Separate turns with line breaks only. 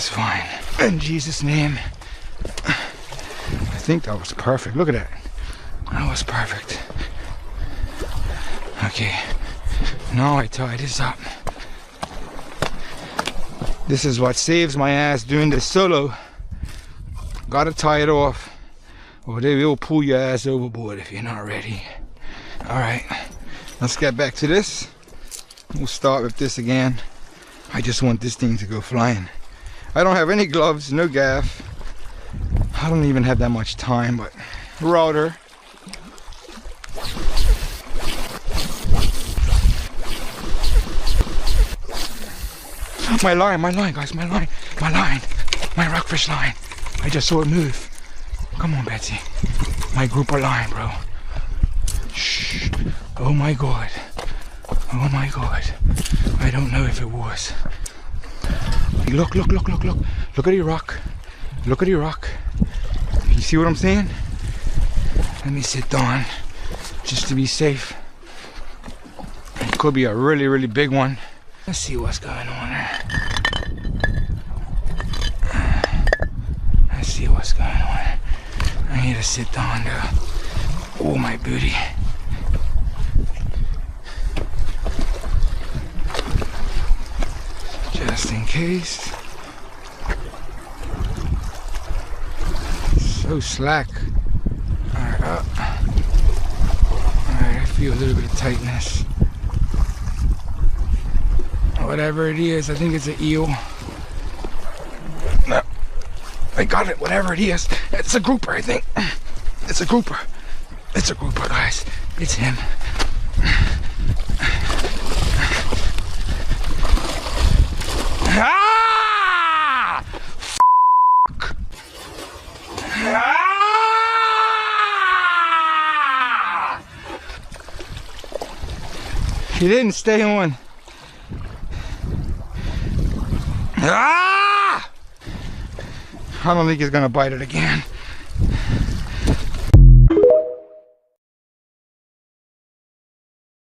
is fine. In Jesus' name. I think that was perfect. Look at that. That was perfect. Okay. Now I tie this up. This is what saves my ass doing this solo. Gotta tie it off, or they will pull your ass overboard if you're not ready. Alright, let's get back to this. We'll start with this again. I just want this thing to go flying. I don't have any gloves, no gaff. I don't even have that much time, but router. My line, guys, my rockfish line. I just saw it move. Come on, Betsy. My grouper line, bro. Shh. Oh my God. Oh my God. I don't know if it was. Look. Look at your rock. Look at your rock. You see what I'm saying? Let me sit down just to be safe. It could be a really, really big one. Let's see what's going on there. Let's see what's going on. I need to sit down there. Oh, my booty. Just in case. So slack. Alright, up. Alright, I feel a little bit of tightness. Whatever it is, I think it's an eel. No, I got it, whatever it is. It's a grouper, I think. It's a grouper. It's a grouper, guys. It's him. Ah! Fuck! Ah! He didn't stay on. Ah! I don't think he's gonna bite it again.